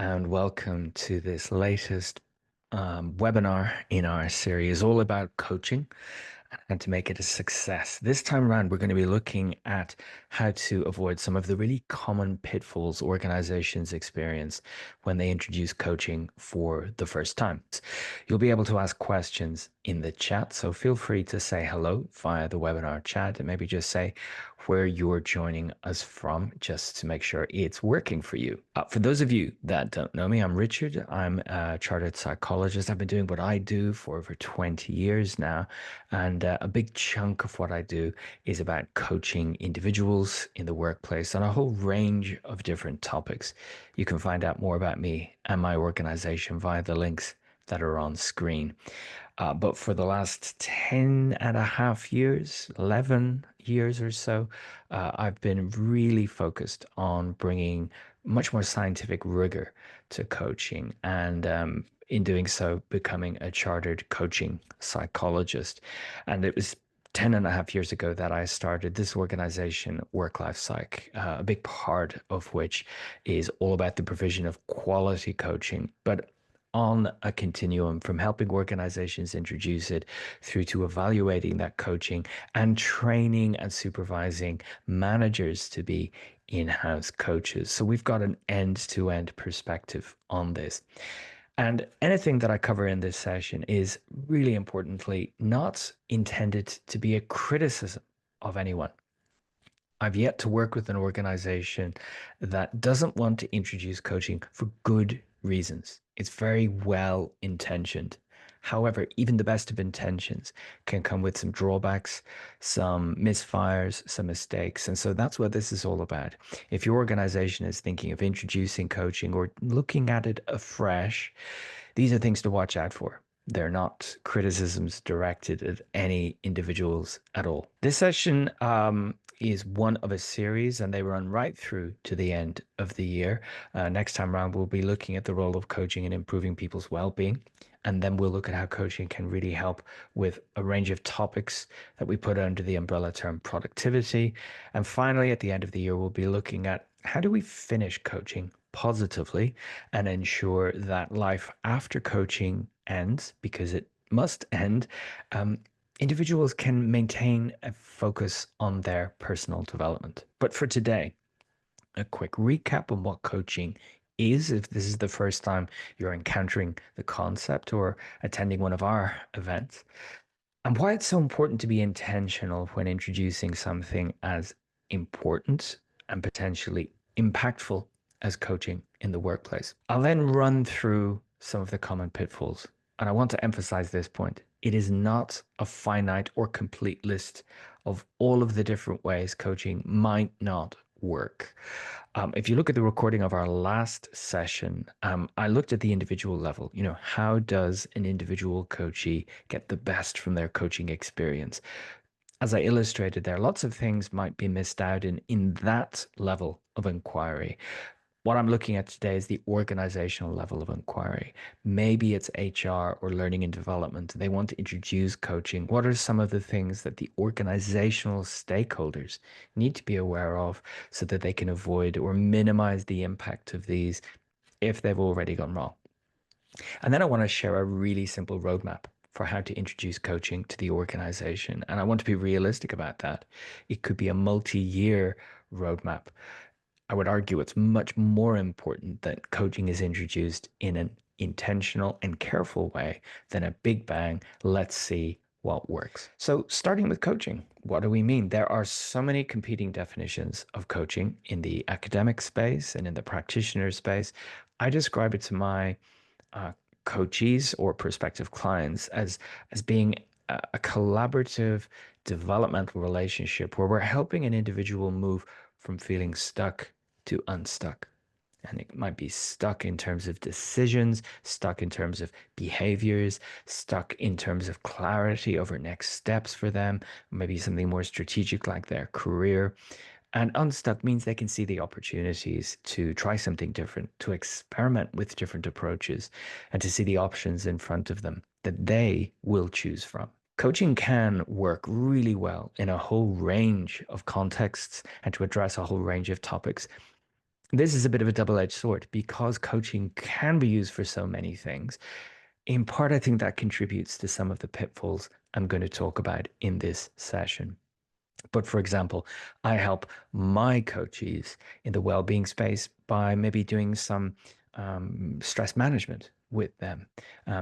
and welcome to this latest webinar in our series all about coaching and to make it a success. This time around, we're going to be looking at how to avoid some of the really common pitfalls organizations experience when they introduce coaching for the first time. You'll be able to ask questions in the chat, so feel free to say hello via the webinar chat and maybe just say where you're joining us from, just to make sure it's working for you. For those of you that don't know me, I'm Richard. I'm a chartered psychologist. I've been doing what I do for over 20 years now, and a big chunk of what I do is about coaching individuals in the workplace on a whole range of different topics. You can find out more about me and my organization via the links that are on screen. But for the last 10 and a half years, 11 years or so, I've been really focused on bringing much more scientific rigor to coaching and in doing so, becoming a chartered coaching psychologist. And it was 10 and a half years ago that I started this organization, Work Life Psych, a big part of which is all about the provision of quality coaching, but on a continuum from helping organizations introduce it through to evaluating that coaching and training and supervising managers to be in-house coaches. So we've got an end-to-end perspective on this. And anything that I cover in this session is really importantly not intended to be a criticism of anyone. I've yet to work with an organization that doesn't want to introduce coaching for good reasons. It's very well intentioned. However, even the best of intentions can come with some drawbacks, some misfires, some mistakes. And so that's what this is all about. If your organization is thinking of introducing coaching or looking at it afresh, these are things to watch out for. They're not criticisms directed at any individuals at all. This session is one of a series, and they run right through to the end of the year. Next time around, we'll be looking at the role of coaching in improving people's well-being. And then we'll look at how coaching can really help with a range of topics that we put under the umbrella term productivity. And finally, at the end of the year, we'll be looking at how do we finish coaching positively and ensure that life after coaching ends, because it must end. Individuals can maintain a focus on their personal development. But for today, a quick recap on what coaching is, if this is the first time you're encountering the concept or attending one of our events, and why it's so important to be intentional when introducing something as important and potentially impactful as coaching in the workplace. I'll then run through some of the common pitfalls. And I want to emphasize this point. It is not a finite or complete list of all of the different ways coaching might not work. If you look at the recording of our last session, I looked at the individual level. You know, how does an individual coachee get the best from their coaching experience? As I illustrated there, lots of things might be missed out in that level of inquiry. What I'm looking at today is the organizational level of inquiry. Maybe it's HR or learning and development. They want to introduce coaching. What are some of the things that the organizational stakeholders need to be aware of so that they can avoid or minimize the impact of these if they've already gone wrong? And then I want to share a really simple roadmap for how to introduce coaching to the organization. And I want to be realistic about that. It could be a multi-year roadmap. I would argue it's much more important that coaching is introduced in an intentional and careful way than a big bang, let's see what works. So starting with coaching, what do we mean? There are so many competing definitions of coaching in the academic space and in the practitioner space. I describe it to my coachees or prospective clients as being a collaborative developmental relationship where we're helping an individual move from feeling stuck to unstuck. And it might be stuck in terms of decisions, stuck in terms of behaviors, stuck in terms of clarity over next steps for them, maybe something more strategic like their career. And unstuck means they can see the opportunities to try something different, to experiment with different approaches, and to see the options in front of them that they will choose from. Coaching can work really well in a whole range of contexts and to address a whole range of topics. This is a bit of a double-edged sword because coaching can be used for so many things. In part, I think that contributes to some of the pitfalls I'm going to talk about in this session. But for example, I help my coaches in the well-being space by maybe doing some stress management with them,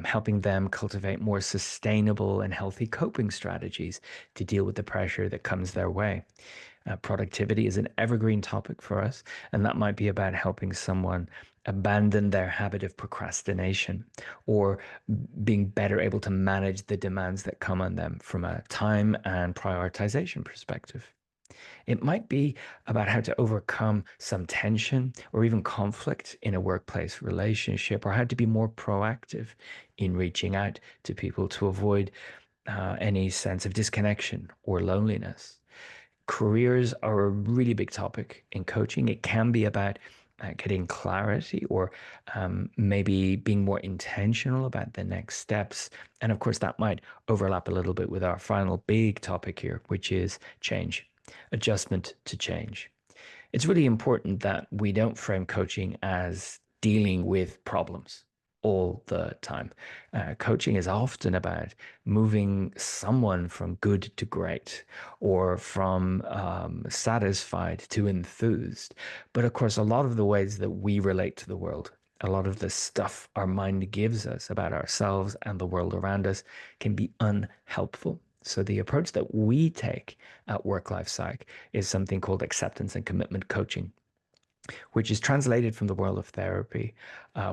helping them cultivate more sustainable and healthy coping strategies to deal with the pressure that comes their way. Productivity is an evergreen topic for us, and that might be about helping someone abandon their habit of procrastination or being better able to manage the demands that come on them from a time and prioritization perspective. It might be about how to overcome some tension or even conflict in a workplace relationship, or how to be more proactive in reaching out to people to avoid any sense of disconnection or loneliness. Careers are a really big topic in coaching. It can be about getting clarity or maybe being more intentional about the next steps. And of course, that might overlap a little bit with our final big topic here, which is change, adjustment to change. It's really important that we don't frame coaching as dealing with problems all the time. Coaching is often about moving someone from good to great or from satisfied to enthused. But of course, a lot of the ways that we relate to the world, a lot of the stuff our mind gives us about ourselves and the world around us can be unhelpful. So the approach that we take at Work Life Psych is something called acceptance and commitment coaching, which is translated from the world of therapy,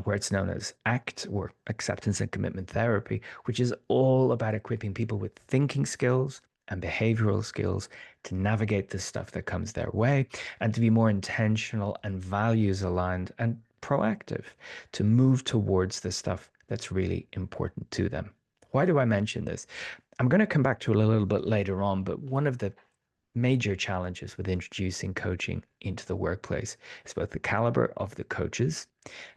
where it's known as ACT or acceptance and commitment therapy, which is all about equipping people with thinking skills and behavioral skills to navigate the stuff that comes their way and to be more intentional and values aligned and proactive to move towards the stuff that's really important to them. Why do I mention this? I'm going to come back to it a little bit later on, but one of the major challenges with introducing coaching into the workplace is both the caliber of the coaches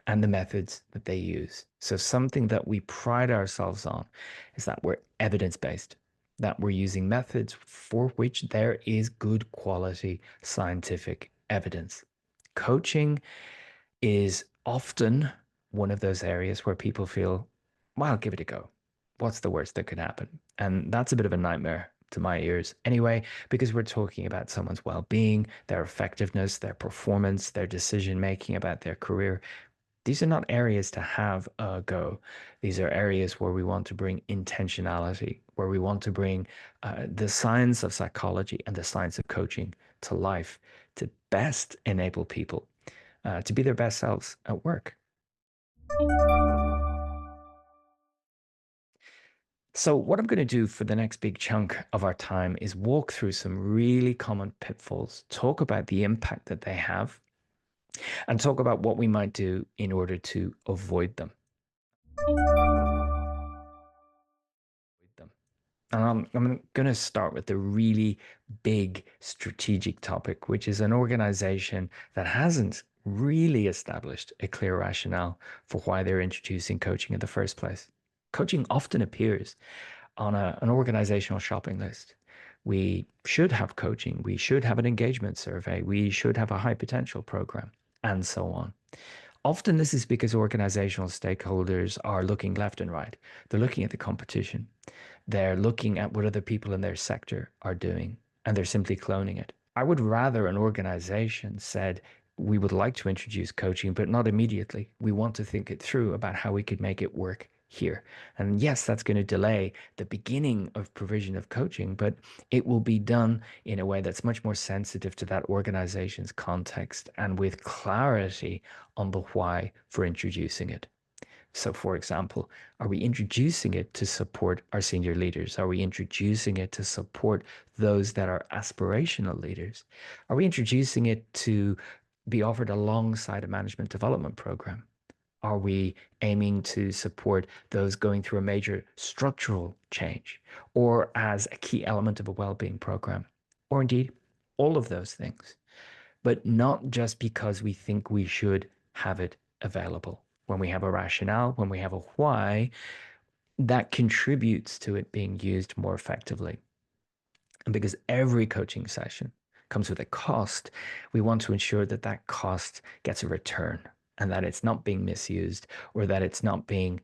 and the methods that they use. So, something that we pride ourselves on is that we're evidence based, that we're using methods for which there is good quality scientific evidence. Coaching is often one of those areas where people feel, well, I'll give it a go. What's the worst that could happen? And that's a bit of a nightmare to my ears anyway, because we're talking about someone's well being, their effectiveness, their performance, their decision making about their career. These are not areas to have a go. These are areas where we want to bring intentionality, where we want to bring the science of psychology and the science of coaching to life to best enable people to be their best selves at work. So, what I'm going to do for the next big chunk of our time is walk through some really common pitfalls, talk about the impact that they have, and talk about what we might do in order to avoid them. And I'm going to start with the really big strategic topic, which is an organization that hasn't really established a clear rationale for why they're introducing coaching in the first place. Coaching often appears on an organizational shopping list. We should have coaching. We should have an engagement survey. We should have a high potential program, and so on. Often this is because organizational stakeholders are looking left and right. They're looking at the competition. They're looking at what other people in their sector are doing, and they're simply cloning it. I would rather an organization said, we would like to introduce coaching, but not immediately. We want to think it through about how we could make it work here. And yes, that's going to delay the beginning of provision of coaching, but it will be done in a way that's much more sensitive to that organization's context and with clarity on the why for introducing it. So, for example, are we introducing it to support our senior leaders? Are we introducing it to support those that are aspirational leaders? Are we introducing it to be offered alongside a management development program? Are we aiming to support those going through a major structural change or as a key element of a well-being program? Or indeed, all of those things, but not just because we think we should have it available. When we have a rationale, when we have a why, that contributes to it being used more effectively. And because every coaching session comes with a cost, we want to ensure that that cost gets a return and that it's not being misused or that it's not being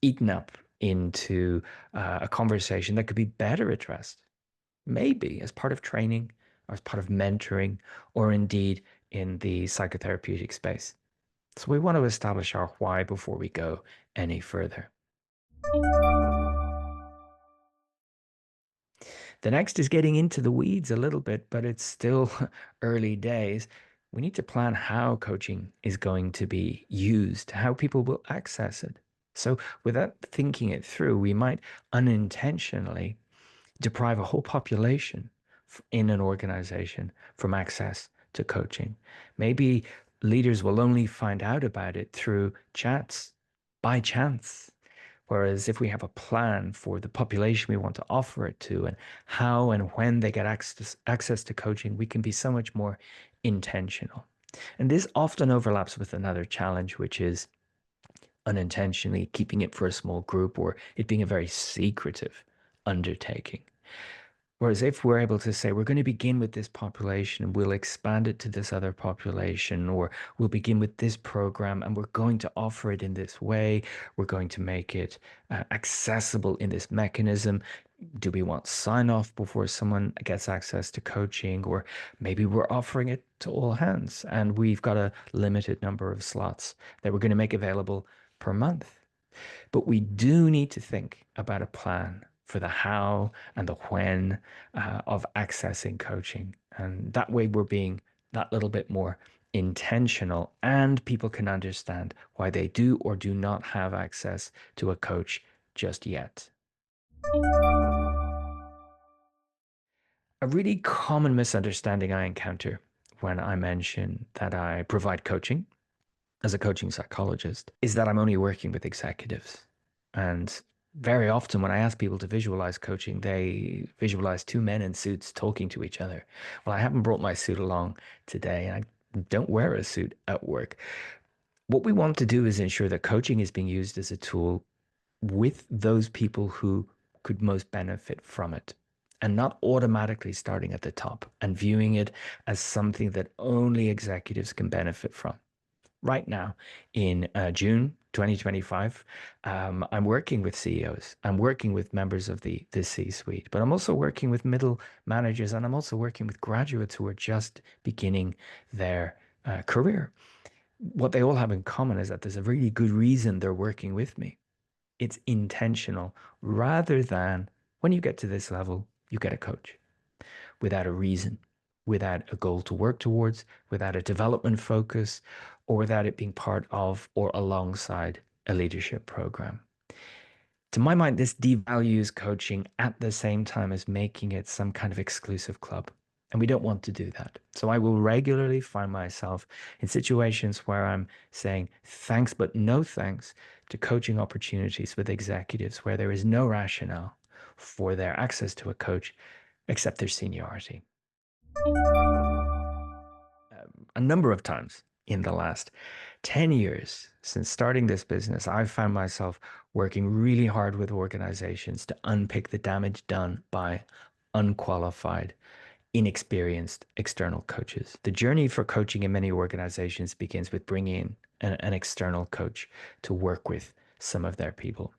eaten up into a conversation that could be better addressed, maybe as part of training or as part of mentoring or indeed in the psychotherapeutic space. So we want to establish our why before we go any further. The next is getting into the weeds a little bit, but it's still early days. We need to plan how coaching is going to be used, how people will access it. So, without thinking it through, we might unintentionally deprive a whole population in an organization from access to coaching. Maybe leaders will only find out about it through chats by chance. Whereas if we have a plan for the population we want to offer it to and how and when they get access to coaching, we can be so much more intentional. And this often overlaps with another challenge, which is unintentionally keeping it for a small group or it being a very secretive undertaking. Whereas if we're able to say, we're going to begin with this population and we'll expand it to this other population, or we'll begin with this program and we're going to offer it in this way, we're going to make it accessible in this mechanism. Do we want sign off before someone gets access to coaching? Or maybe we're offering it to all hands and we've got a limited number of slots that we're going to make available per month. But we do need to think about a plan for the how and the when of accessing coaching. And that way we're being that little bit more intentional and people can understand why they do or do not have access to a coach just yet. A really common misunderstanding I encounter when I mention that I provide coaching as a coaching psychologist is that I'm only working with executives. And very often when I ask people to visualize coaching, they visualize two men in suits talking to each other. Well, I haven't brought my suit along today, and I don't wear a suit at work. What we want to do is ensure that coaching is being used as a tool with those people who could most benefit from it, and not automatically starting at the top and viewing it as something that only executives can benefit from. Right now in June 2025, I'm working with CEOs. I'm working with members of the C-suite, but I'm also working with middle managers and I'm also working with graduates who are just beginning their career. What they all have in common is that there's a really good reason they're working with me. It's intentional rather than when you get to this level, you get a coach without a reason, without a goal to work towards, without a development focus, or without it being part of or alongside a leadership program. To my mind, this devalues coaching at the same time as making it some kind of exclusive club. And we don't want to do that. So I will regularly find myself in situations where I'm saying thanks, but no thanks to coaching opportunities with executives where there is no rationale for their access to a coach except their seniority. A number of times in the last 10 years since starting this business, I've found myself working really hard with organizations to unpick the damage done by unqualified, inexperienced external coaches. The journey for coaching in many organizations begins with bringing in an external coach to work with some of their people.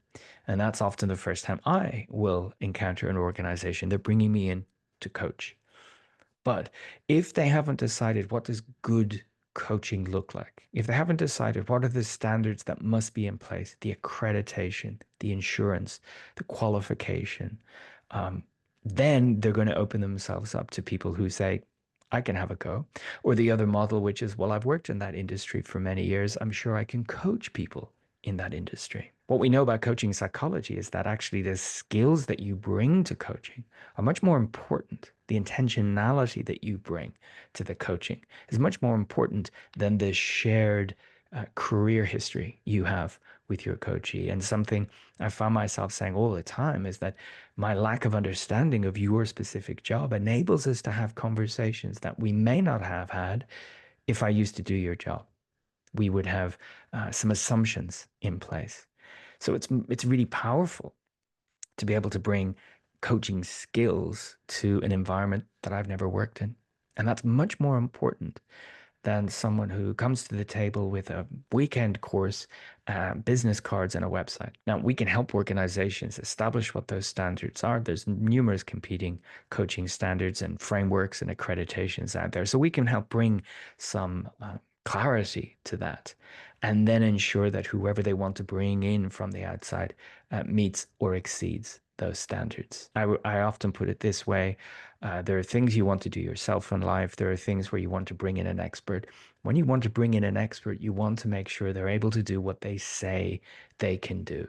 And that's often the first time I will encounter an organization. They're bringing me in to coach. But if they haven't decided what does good coaching look like, if they haven't decided what are the standards that must be in place, the accreditation, the insurance, the qualification, um, then they're going to open themselves up to people who say, I can have a go. Or the other model, which is, well, I've worked in that industry for many years. I'm sure I can coach people in that industry. What we know about coaching psychology is that actually the skills that you bring to coaching are much more important. The intentionality that you bring to the coaching is much more important than the shared career history you have with your coachee. And something I found myself saying all the time is that my lack of understanding of your specific job enables us to have conversations that we may not have had if I used to do your job. We would have some assumptions in place. So it's really powerful to be able to bring coaching skills to an environment that I've never worked in. And that's much more important than someone who comes to the table with a weekend course, business cards, and a website. Now, we can help organizations establish what those standards are. There's numerous competing coaching standards and frameworks and accreditations out there. So we can help bring some clarity to that and then ensure that whoever they want to bring in from the outside meets or exceeds those standards. I often put it this way. There are things you want to do yourself in life. There are things where you want to bring in an expert. When you want to bring in an expert, you want to make sure they're able to do what they say they can do.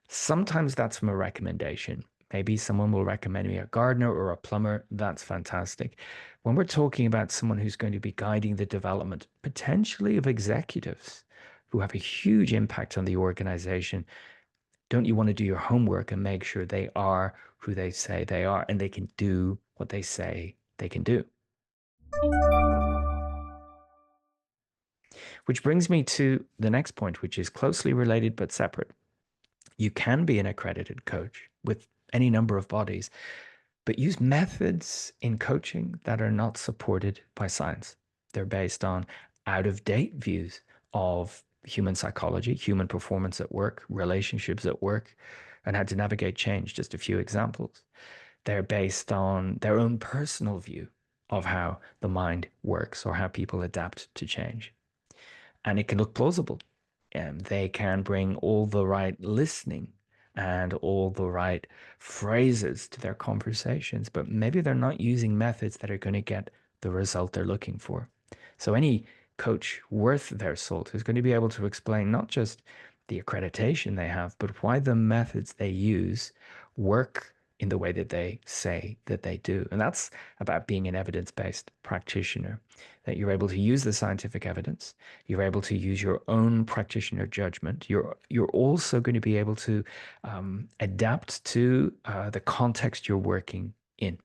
Sometimes that's from a recommendation. Maybe someone will recommend me a gardener or a plumber. That's fantastic. When we're talking about someone who's going to be guiding the development, potentially of executives who have a huge impact on the organization, don't you want to do your homework and make sure they are who they say they are and they can do what they say they can do? Which brings me to the next point, which is closely related but separate. You can be an accredited coach with any number of bodies, but use methods in coaching that are not supported by science. They're based on out of date views of human psychology, human performance at work, relationships at work, and how to navigate change. Just a few examples. They're based on their own personal view of how the mind works or how people adapt to change. And it can look plausible. And they can bring all the right listening and all the right phrases to their conversations, but maybe they're not using methods that are going to get the result they're looking for. So any coach worth their salt is going to be able to explain not just the accreditation they have, but why the methods they use work in the way that they say that they do. And that's about being an evidence-based practitioner, that you're able to use the scientific evidence, you're able to use your own practitioner judgment. You're also going to be able to adapt to the context you're working in.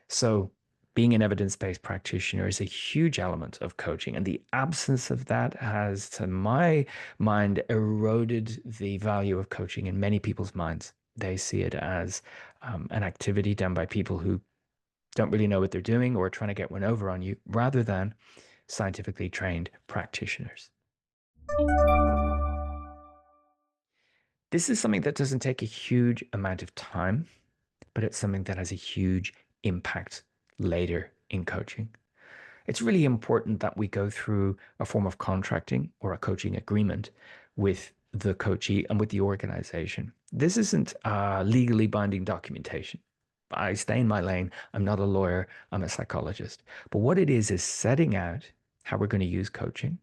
So being an evidence-based practitioner is a huge element of coaching, and the absence of that has, to my mind, eroded the value of coaching in many people's minds. They see it as an activity done by people who don't really know what they're doing or are trying to get one over on you, rather than scientifically trained practitioners. This is something that doesn't take a huge amount of time, but it's something that has a huge impact later in coaching. It's really important that we go through a form of contracting or a coaching agreement with the coachee and with the organization. This isn't legally binding documentation. I stay in my lane. I'm not a lawyer. I'm a psychologist. But what it is setting out how we're going to use coaching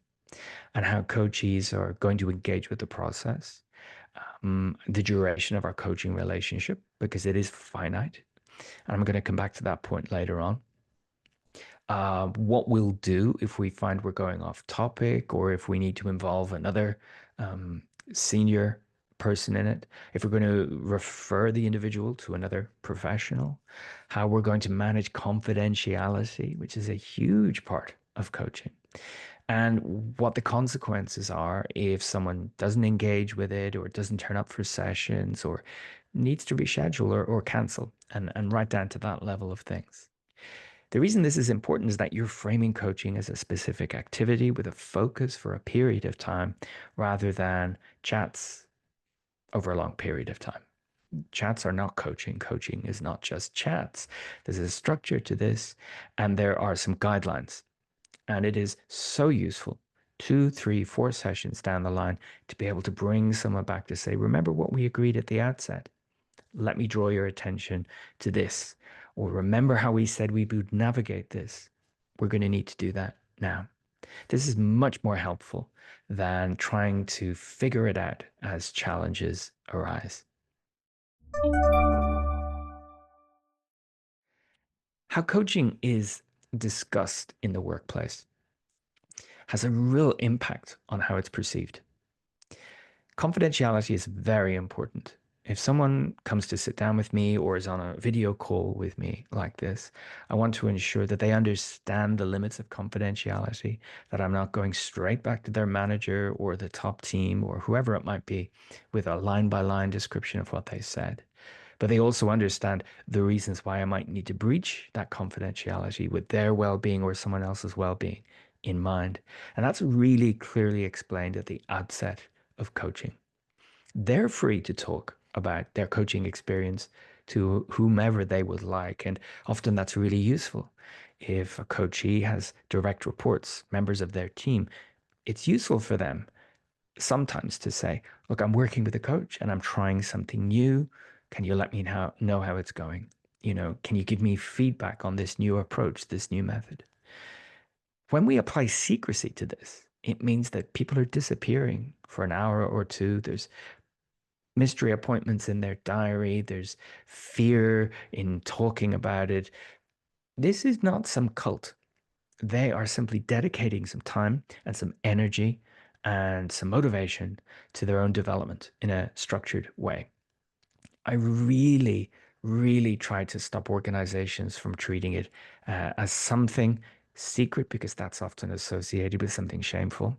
and how coachees are going to engage with the process, the duration of our coaching relationship, because it is finite. And I'm going to come back to that point later on. What we'll do if we find we're going off topic or if we need to involve another senior person in it, if we're going to refer the individual to another professional, how we're going to manage confidentiality, which is a huge part of coaching, and what the consequences are if someone doesn't engage with it or doesn't turn up for sessions or needs to reschedule or cancel, and right down to that level of things. The reason this is important is that you're framing coaching as a specific activity with a focus for a period of time rather than chats over a long period of time. Chats are not coaching. Coaching is not just chats. There's a structure to this, and there are some guidelines. And it is so useful 2, 3, 4 sessions down the line to be able to bring someone back to say, remember what we agreed at the outset. Let me draw your attention to this. Or remember how we said we would navigate this. We're going to need to do that now. This is much more helpful than trying to figure it out as challenges arise. How coaching is discussed in the workplace has a real impact on how it's perceived. Confidentiality is very important. If someone comes to sit down with me or is on a video call with me like this, I want to ensure that they understand the limits of confidentiality, that I'm not going straight back to their manager or the top team or whoever it might be with a line by line description of what they said. but they also understand the reasons why I might need to breach that confidentiality with their well-being or someone else's well-being in mind. And that's really clearly explained at the outset of coaching. They're free to talk about their coaching experience to whomever they would like. And often that's really useful. If a coachee has direct reports, members of their team, it's useful for them sometimes to say, look, I'm working with a coach and I'm trying something new. Can you let me know how it's going? Can you give me feedback on this new approach, this new method? When we apply secrecy to this, it means that people are disappearing for an hour or two. There's mystery appointments in their diary. There's fear in talking about it. This is not some cult. They are simply dedicating some time and some energy and some motivation to their own development in a structured way. I really, really try to stop organizations from treating it as something secret because that's often associated with something shameful.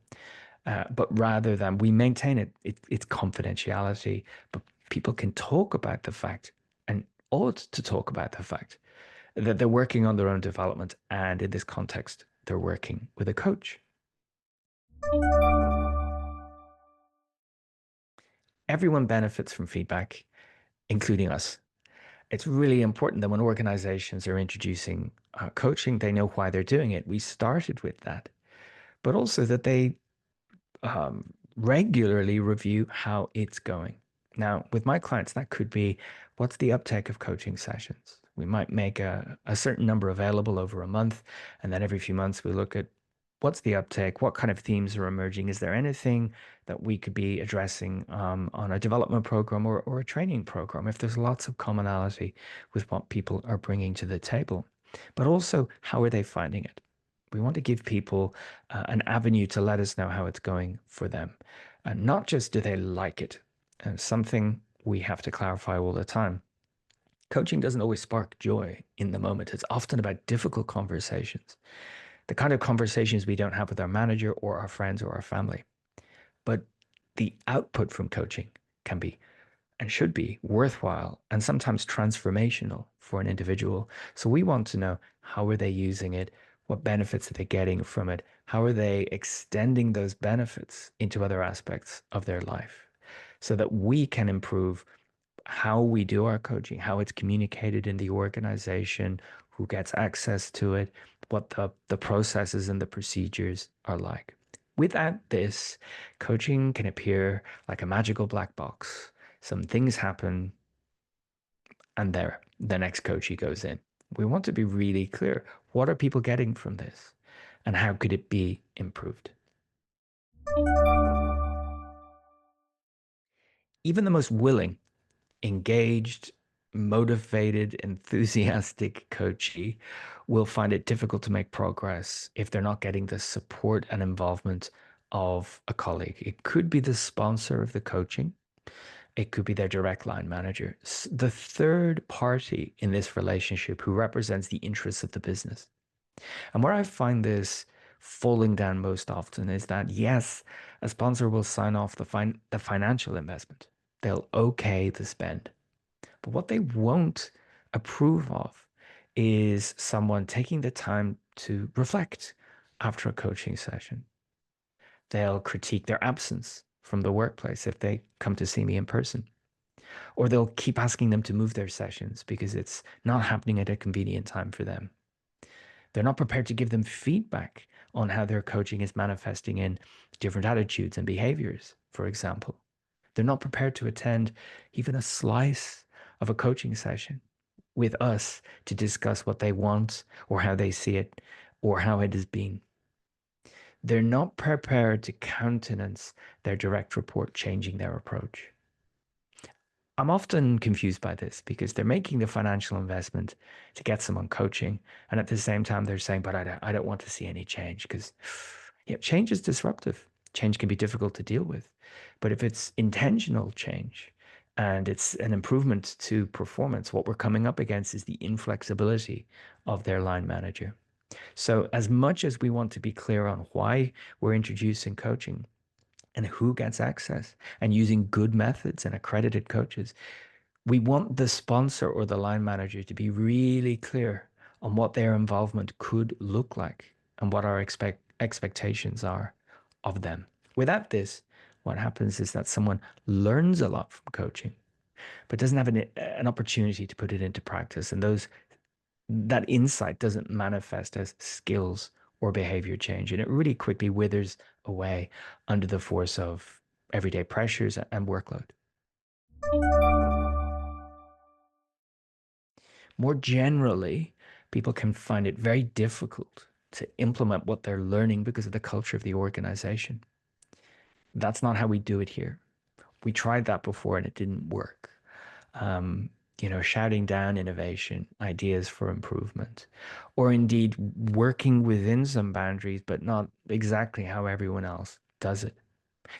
But rather than we maintain it's confidentiality, but people can talk about the fact and ought to talk about the fact that they're working on their own development. And in this context, they're working with a coach. Everyone benefits from feedback, including us. It's really important that when organizations are introducing coaching, they know why they're doing it. We started with that, but also that they regularly review how it's going. Now, with my clients, that could be what's the uptake of coaching sessions? We might make a certain number available over a month, and then every few months we look at what's the uptake, what kind of themes are emerging, is there anything that we could be addressing on a development program or a training program if there's lots of commonality with what people are bringing to the table. But also, how are they finding it? We want to give people an avenue to let us know how it's going for them. And not just do they like it, something we have to clarify all the time. Coaching doesn't always spark joy in the moment. It's often about difficult conversations, the kind of conversations we don't have with our manager or our friends or our family. But the output from coaching can be and should be worthwhile and sometimes transformational for an individual. So we want to know, how are they using it? What benefits are they getting from it? How are they extending those benefits into other aspects of their life so that we can improve how we do our coaching, how it's communicated in the organization, who gets access to it, what the processes and the procedures are like. Without this, coaching can appear like a magical black box. Some things happen, and there, the next coachee goes in. We want to be really clear. What are people getting from this? And how could it be improved? Even the most willing, engaged, motivated, enthusiastic coachee will find it difficult to make progress if they're not getting the support and involvement of a colleague. It could be the sponsor of the coaching. It could be their direct line manager. The third party in this relationship who represents the interests of the business. And where I find this falling down most often is that, yes, a sponsor will sign off the financial investment. They'll okay the spend. But what they won't approve of is someone taking the time to reflect after a coaching session. They'll critique their absence from the workplace if they come to see me in person. Or they'll keep asking them to move their sessions because it's not happening at a convenient time for them. They're not prepared to give them feedback on how their coaching is manifesting in different attitudes and behaviors, for example. They're not prepared to attend even a slice of a coaching session with us to discuss what they want or how they see it or how it has been. They're not prepared to countenance their direct report changing their approach. I'm often confused by this because they're making the financial investment to get someone coaching. And at the same time, they're saying, but I don't want to see any change because change is disruptive. Change can be difficult to deal with. But if it's intentional change and it's an improvement to performance, what we're coming up against is the inflexibility of their line manager. So as much as we want to be clear on why we're introducing coaching and who gets access and using good methods and accredited coaches, We want the sponsor or the line manager to be really clear on what their involvement could look like and what our expectations are of them. Without this, what happens is that someone learns a lot from coaching, but doesn't have an opportunity to put it into practice. And that insight doesn't manifest as skills or behavior change. And it really quickly withers away under the force of everyday pressures and workload. More generally, people can find it very difficult to implement what they're learning because of the culture of the organization. That's not how we do it here. We tried that before and it didn't work. Um, Shouting down innovation, ideas for improvement, or indeed working within some boundaries, but not exactly how everyone else does it.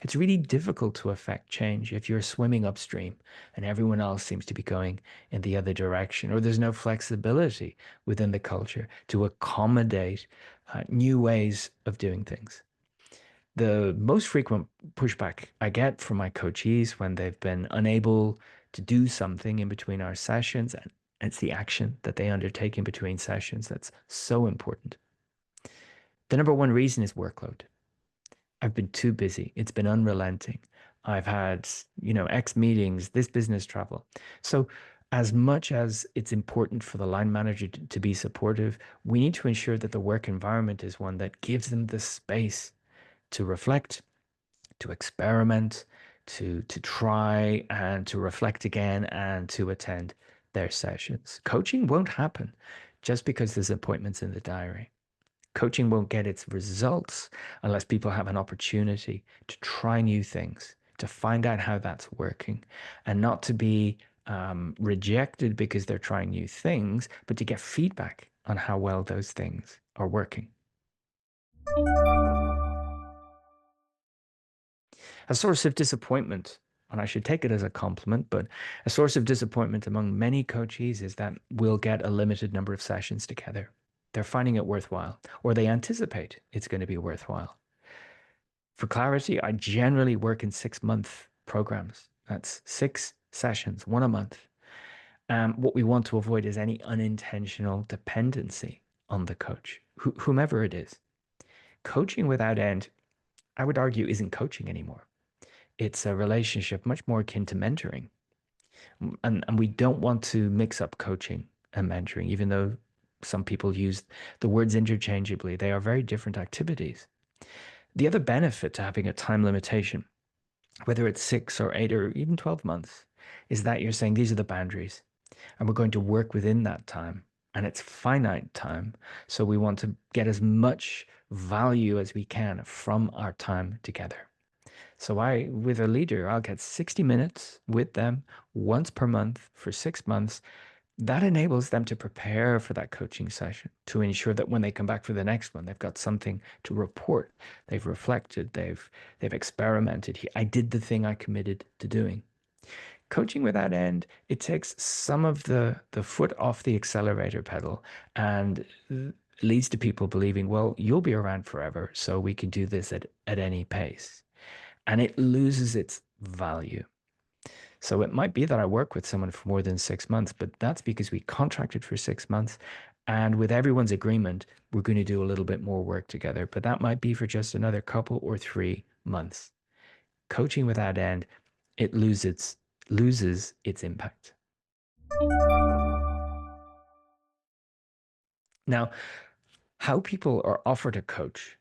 It's really difficult to affect change if you're swimming upstream and everyone else seems to be going in the other direction, or there's no flexibility within the culture to accommodate new ways of doing things. The most frequent pushback I get from my coachees when they've been unable to do something in between our sessions, and it's the action that they undertake in between sessions that's so important. The number one reason is workload. I've been too busy. It's been unrelenting. I've had, X meetings, this business travel. So, as much as it's important for the line manager to be supportive, we need to ensure that the work environment is one that gives them the space to reflect, to experiment, to try and to reflect again and to attend their sessions. Coaching won't happen just because there's appointments in the diary. Coaching won't get its results unless people have an opportunity to try new things, to find out how that's working, and not to be rejected because they're trying new things, but to get feedback on how well those things are working. A source of disappointment, and I should take it as a compliment, but a source of disappointment among many coachees is that we'll get a limited number of sessions together. They're finding it worthwhile, or they anticipate it's going to be worthwhile. For clarity, I generally work in 6-month programs. That's 6 sessions, one a month. What we want to avoid is any unintentional dependency on the coach, whomever it is. Coaching without end, I would argue, isn't coaching anymore. It's a relationship much more akin to mentoring. And we don't want to mix up coaching and mentoring, even though some people use the words interchangeably. They are very different activities. The other benefit to having a time limitation, whether it's 6 or 8 or even 12 months, is that you're saying these are the boundaries and we're going to work within that time. And it's finite time. So we want to get as much value as we can from our time together. So with a leader, I'll get 60 minutes with them once per month for 6 months. That enables them to prepare for that coaching session to ensure that when they come back for the next one, they've got something to report. They've reflected, they've experimented. I did the thing I committed to doing. Coaching without end, it takes some of the foot off the accelerator pedal and leads to people believing, well, you'll be around forever, so we can do this at any pace. And it loses its value. So it might be that I work with someone for more than 6 months, but that's because we contracted for 6 months. And with everyone's agreement, we're going to do a little bit more work together. But that might be for just another couple or 3 months. Coaching without end, it loses its impact. Now, how people are offered a coach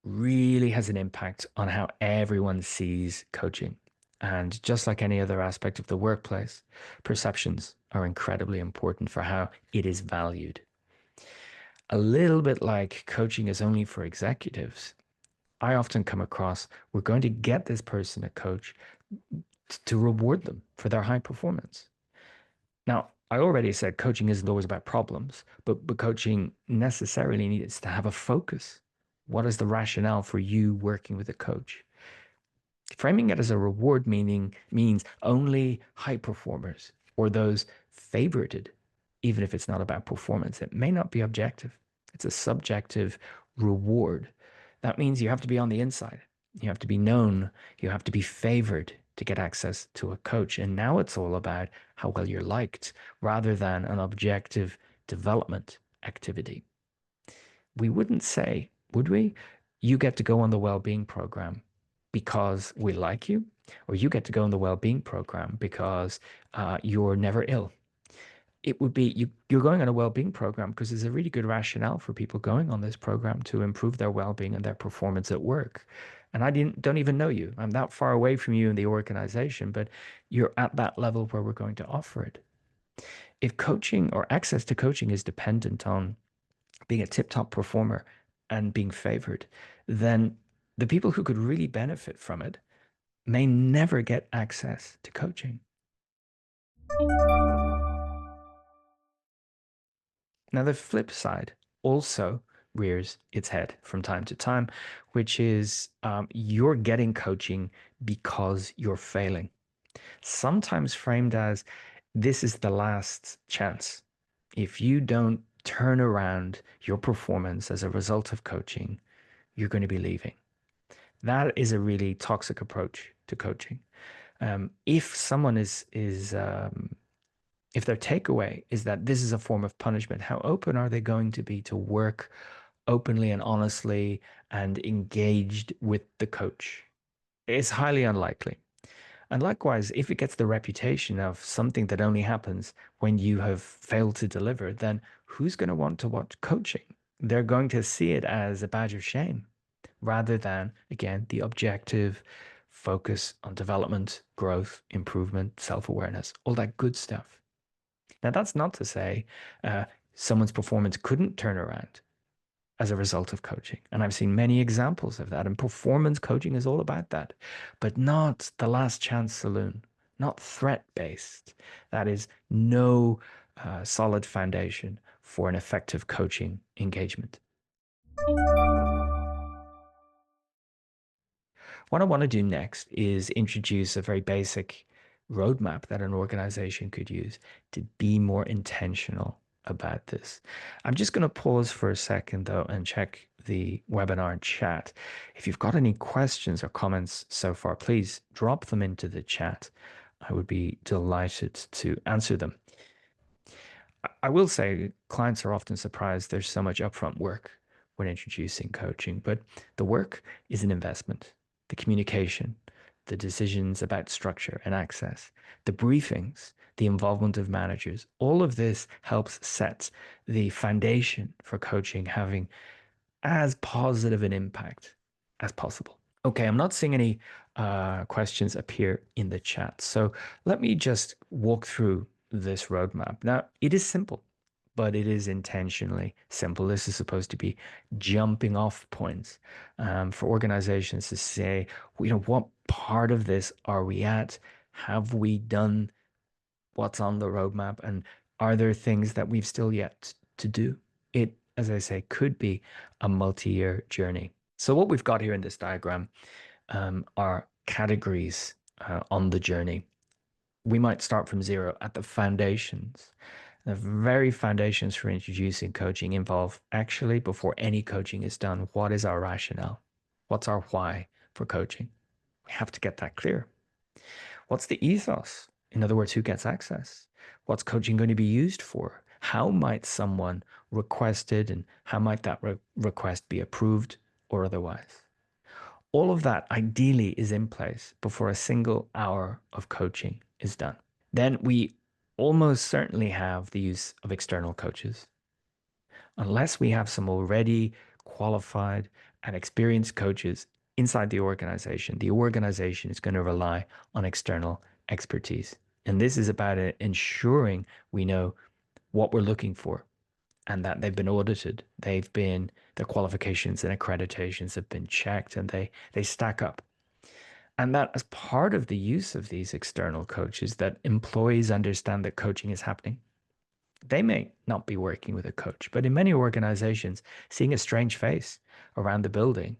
really has an impact on how everyone sees coaching. And just like any other aspect of the workplace, perceptions are incredibly important for how it is valued. A little bit like coaching is only for executives, I often come across we're going to get this person a coach to reward them for their high performance. Now, I already said coaching isn't always about problems, but coaching necessarily needs to have a focus. What is the rationale for you working with a coach? Framing it as a reward means only high performers or those favorited, even if it's not about performance. It may not be objective. It's a subjective reward. That means you have to be on the inside. You have to be known. You have to be favored. to get access to a coach. And now it's all about how well you're liked rather than an objective development activity. We wouldn't say, would we? You get to go on the well-being program because we like you, or you get to go on the well-being program because you're never ill. It would be you're going on a well-being program because there's a really good rationale for people going on this program to improve their well-being and their performance at work. And I don't even know you. I'm that far away from you in the organization, but you're at that level where we're going to offer it. If coaching or access to coaching is dependent on being a tip-top performer and being favored, then the people who could really benefit from it may never get access to coaching. Now, the flip side also rears its head from time to time, which is you're getting coaching because you're failing. Sometimes framed as this is the last chance. If you don't turn around your performance as a result of coaching, you're going to be leaving. That is a really toxic approach to coaching. If someone is if their takeaway is that this is a form of punishment, how open are they going to be to work openly and honestly and engaged with the coach? It's highly unlikely. And likewise, if it gets the reputation of something that only happens when you have failed to deliver, then who's going to want to watch coaching? They're going to see it as a badge of shame rather than, again, the objective focus on development, growth, improvement, self-awareness, all that good stuff. Now, that's not to say uh, someone's performance couldn't turn around as a result of coaching. And I've seen many examples of that. And performance coaching is all about that, but not the last chance saloon, not threat based. That is no solid foundation for an effective coaching engagement. What I want to do next is introduce a very basic roadmap that an organization could use to be more intentional about this. I'm just going to pause for a second though and check the webinar chat. If you've got any questions or comments so far, please drop them into the chat. I would be delighted to answer them. I will say clients are often surprised there's so much upfront work when introducing coaching, but the work is an investment. The communication, the decisions about structure and access, the briefings, the involvement of managers, all of this helps set the foundation for coaching having as positive an impact as possible. Okay, I'm not seeing any questions appear in the chat. So let me just walk through this roadmap. Now, it is simple, but it is intentionally simple. This is supposed to be jumping off points for organizations to say, what part of this are we at? Have we done what's on the roadmap? And are there things that we've still yet to do? It, as I say, could be a multi-year journey. So what we've got here in this diagram are categories on the journey. We might start from zero at the foundations. The very foundations for introducing coaching involve actually, before any coaching is done, what is our rationale? What's our why for coaching? We have to get that clear. What's the ethos? In other words, who gets access? What's coaching going to be used for? How might someone request it, and how might that request be approved or otherwise? All of that ideally is in place before a single hour of coaching is done. Then we almost certainly have the use of external coaches. Unless we have some already qualified and experienced coaches inside the organization is going to rely on external expertise. And this is about ensuring we know what we're looking for and that they've been audited. Their qualifications and accreditations have been checked and they stack up. And that as part of the use of these external coaches, that employees understand that coaching is happening. They may not be working with a coach, but in many organizations, seeing a strange face around the building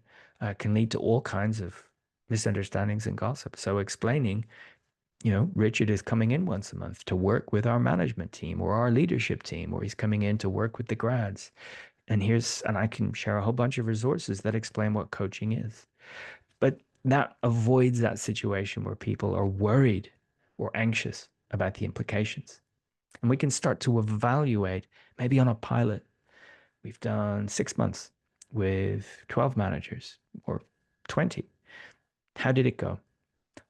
can lead to all kinds of misunderstandings and gossip. So explaining, Richard is coming in once a month to work with our management team or our leadership team, or he's coming in to work with the grads. And I can share a whole bunch of resources that explain what coaching is. But That avoids that situation where people are worried or anxious about the implications. And we can start to evaluate maybe on a pilot. We've done 6 months with 12 managers or 20. How did it go?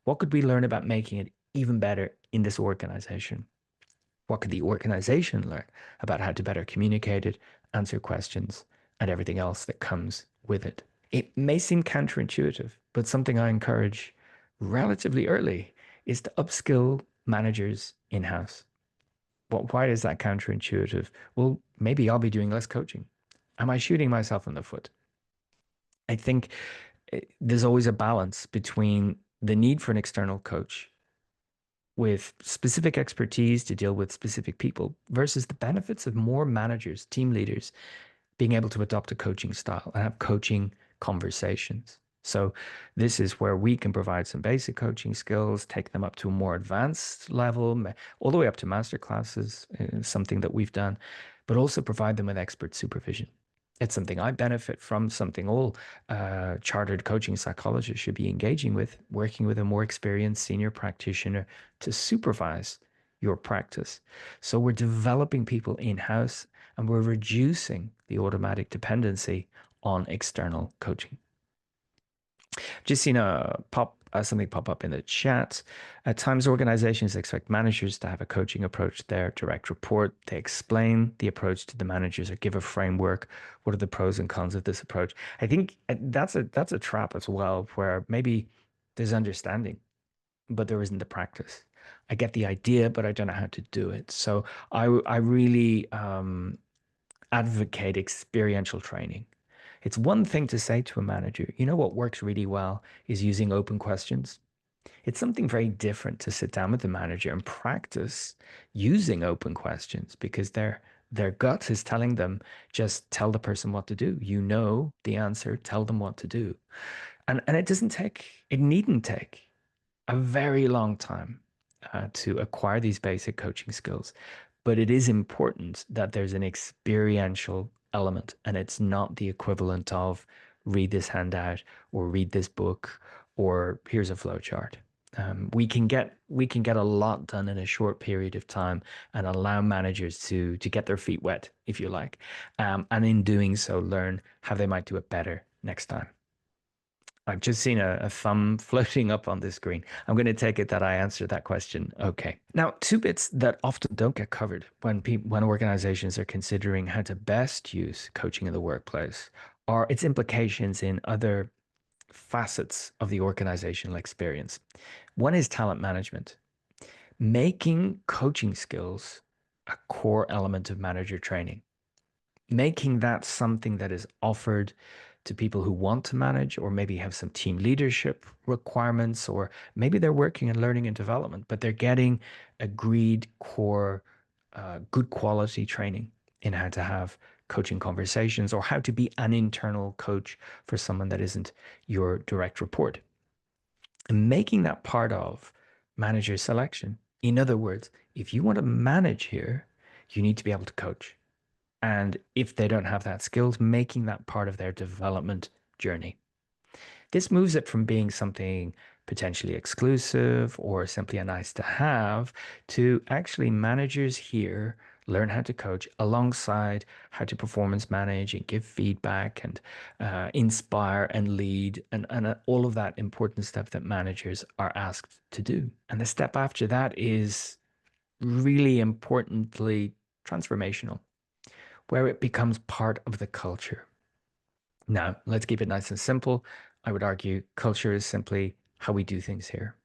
What could we learn about making it even better in this organization? What could the organization learn about how to better communicate it, answer questions, and everything else that comes with it? It may seem counterintuitive, but something I encourage relatively early is to upskill managers in-house. Why is that counterintuitive? Well, maybe I'll be doing less coaching. Am I shooting myself in the foot? I think there's always a balance between the need for an external coach with specific expertise to deal with specific people versus the benefits of more managers, team leaders being able to adopt a coaching style and have coaching conversations. So this is where we can provide some basic coaching skills, take them up to a more advanced level, all the way up to master classes, something that we've done, but also provide them with expert supervision. It's something I benefit from, something all chartered coaching psychologists should be engaging with, working with a more experienced senior practitioner to supervise your practice. So we're developing people in-house and we're reducing the automatic dependency on external coaching. Just seen something pop up in the chat. At times, organizations expect managers to have a coaching approach to their direct report. They explain the approach to the managers or give a framework. What are the pros and cons of this approach? I think that's a trap as well, where maybe there's understanding, but there isn't the practice. I get the idea, but I don't know how to do it. So I really advocate experiential training. It's one thing to say to a manager, you know what works really well is using open questions. It's something very different to sit down with the manager and practice using open questions because their gut is telling them just tell the person what to do. You know the answer, tell them what to do. And it needn't take a very long time to acquire these basic coaching skills. But it is important that there's an experiential element, and it's not the equivalent of read this handout or read this book or here's a flow chart. We can get a lot done in a short period of time and allow managers to get their feet wet, if you like, and in doing so, learn how they might do it better next time. I've just seen a thumb floating up on the screen. I'm going to take it that I answered that question. Okay. Now, two bits that often don't get covered when organizations are considering how to best use coaching in the workplace are its implications in other facets of the organizational experience. One is talent management, making coaching skills a core element of manager training, making that something that is offered to people who want to manage or maybe have some team leadership requirements, or maybe they're working in learning and development, but they're getting agreed core, good quality training in how to have coaching conversations or how to be an internal coach for someone that isn't your direct report. And making that part of manager selection. In other words, if you want to manage here, you need to be able to coach. And if they don't have that skills, making that part of their development journey. This moves it from being something potentially exclusive or simply a nice to have to actually managers here learn how to coach alongside how to performance manage and give feedback and inspire and lead and all of that important stuff that managers are asked to do. And the step after that is really importantly transformational, where it becomes part of the culture. Now, let's keep it nice and simple. I would argue culture is simply how we do things here.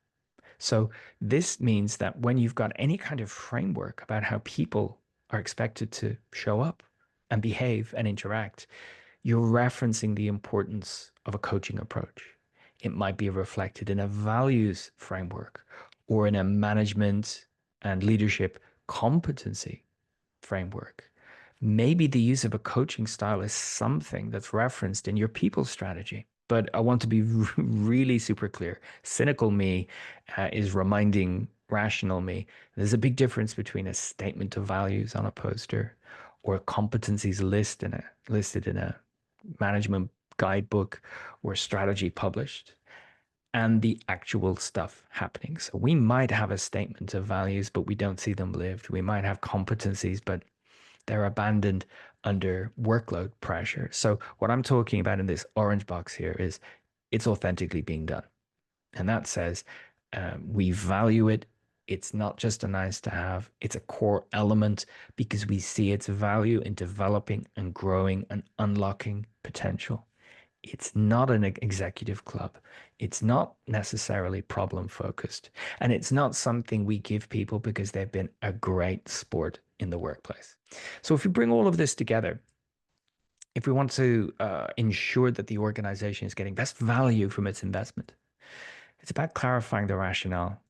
So, this means that when you've got any kind of framework about how people are expected to show up and behave and interact, you're referencing the importance of a coaching approach. It might be reflected in a values framework or in a management and leadership competency framework. Maybe the use of a coaching style is something that's referenced in your people strategy. But I want to be really super clear. Cynical me is reminding rational me there's a big difference between a statement of values on a poster or a competencies listed in a management guidebook or strategy published, and the actual stuff happening. So we might have a statement of values, but we don't see them lived. We might have competencies, but they're abandoned under workload pressure. So what I'm talking about in this orange box here is it's authentically being done. And that says we value it. It's not just a nice to have, it's a core element because we see its value in developing and growing and unlocking potential. It's not an executive club. It's not necessarily problem focused. And it's not something we give people because they've been a great sport in the workplace. So if we bring all of this together, if we want to ensure that the organization is getting best value from its investment, it's about clarifying the rationale.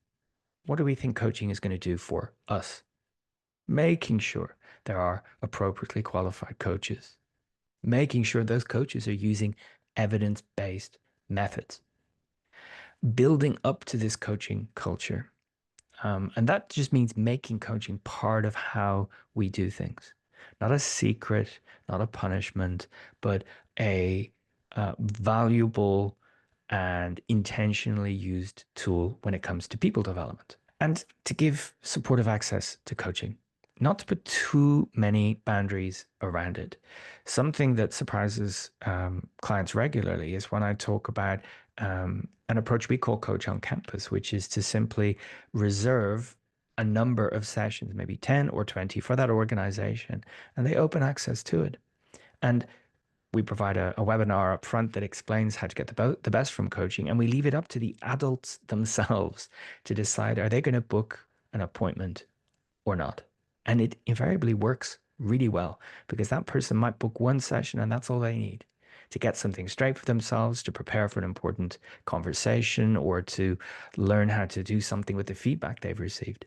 What do we think coaching is going to do for us? Making sure there are appropriately qualified coaches, making sure those coaches are using evidence-based methods, building up to this coaching culture. And that just means making coaching part of how we do things. Not a secret, not a punishment, but a valuable and intentionally used tool when it comes to people development. And to give supportive access to coaching, not to put too many boundaries around it. Something that surprises clients regularly is when I talk about an approach we call Coach on Campus, which is to simply reserve a number of sessions, maybe 10 or 20 for that organization, and they open access to it. And we provide a webinar up front that explains how to get the best from coaching, and we leave it up to the adults themselves to decide, are they going to book an appointment or not? And it invariably works really well because that person might book one session and that's all they need to get something straight for themselves, to prepare for an important conversation, or to learn how to do something with the feedback they've received.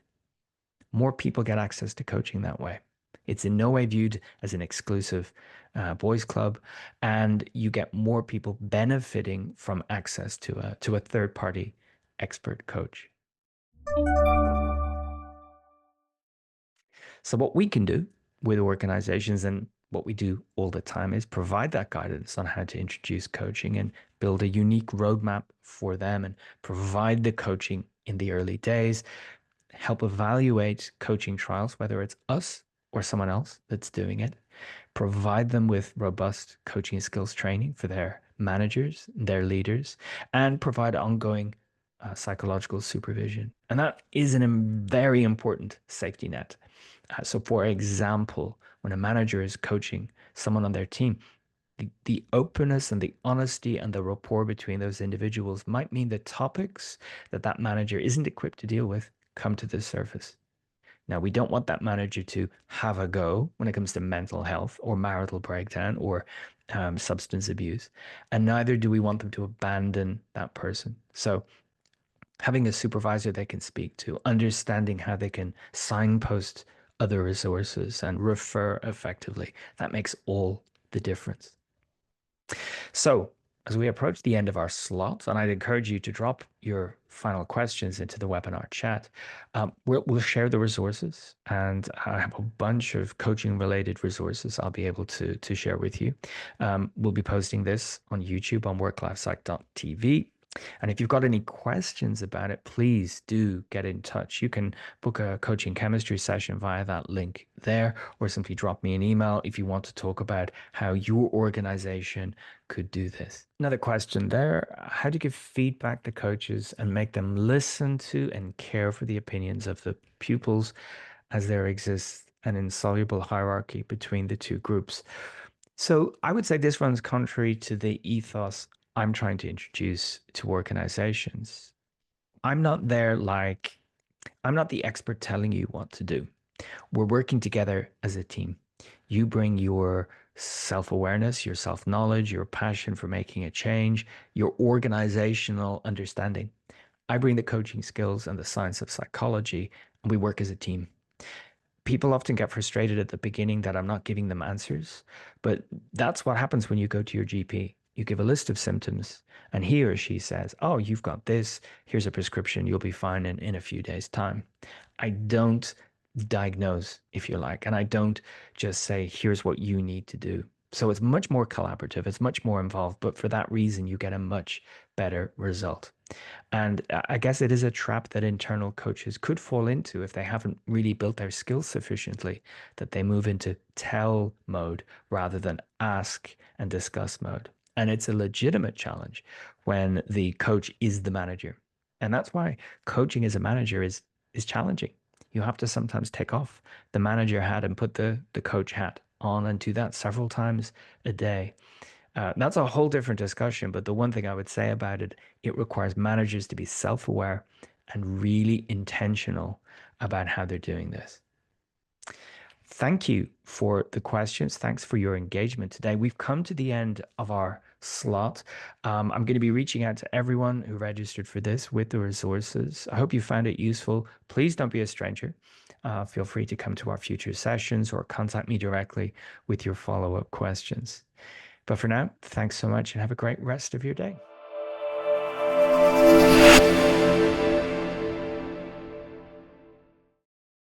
More people get access to coaching that way. It's in no way viewed as an exclusive boys club, and you get more people benefiting from access to a third party expert coach. So what we can do with organizations, and what we do all the time, is provide that guidance on how to introduce coaching and build a unique roadmap for them and provide the coaching in the early days, help evaluate coaching trials, whether it's us or someone else that's doing it, provide them with robust coaching skills training for their managers, their leaders, and provide ongoing psychological supervision. And that is a very important safety net. So, for example, when a manager is coaching someone on their team, the openness and the honesty and the rapport between those individuals might mean the topics that that manager isn't equipped to deal with come to the surface. Now, we don't want that manager to have a go when it comes to mental health or marital breakdown or substance abuse. And neither do we want them to abandon that person. So having a supervisor they can speak to, understanding how they can signpost other resources and refer effectively, that makes all the difference. So, as we approach the end of our slot, and I'd encourage you to drop your final questions into the webinar chat, we'll share the resources, and I have a bunch of coaching related resources I'll be able to share with you. We'll be posting this on YouTube on worklifepsych.tv. And if you've got any questions about it, please do get in touch. You can book a coaching chemistry session via that link there, or simply drop me an email if you want to talk about how your organization could do this. Another question there: how to give feedback to coaches and make them listen to and care for the opinions of the pupils, as there exists an insoluble hierarchy between the two groups. So I would say this runs contrary to the ethos I'm trying to introduce to organizations. I'm not there like, I'm not the expert telling you what to do. We're working together as a team. You bring your self-awareness, your self-knowledge, your passion for making a change, your organizational understanding. I bring the coaching skills and the science of psychology, and we work as a team. People often get frustrated at the beginning that I'm not giving them answers, but that's what happens when you go to your GP. You give a list of symptoms, and he or she says, oh, you've got this. Here's a prescription. You'll be fine in a few days' time. I don't diagnose, if you like, and I don't just say, here's what you need to do. So it's much more collaborative. It's much more involved, but for that reason, you get a much better result. And I guess it is a trap that internal coaches could fall into if they haven't really built their skills sufficiently, that they move into tell mode rather than ask and discuss mode. And it's a legitimate challenge when the coach is the manager. And that's why coaching as a manager is challenging. You have to sometimes take off the manager hat and put the coach hat on and do that several times a day. That's a whole different discussion, but the one thing I would say about it, it requires managers to be self-aware and really intentional about how they're doing this. Thank you for the questions. Thanks for your engagement today. We've come to the end of our slot. I'm going to be reaching out to everyone who registered for this with the resources. I hope you found it useful. Please don't be a stranger. Feel free to come to our future sessions or contact me directly with your follow-up questions. But for now, thanks so much and have a great rest of your day.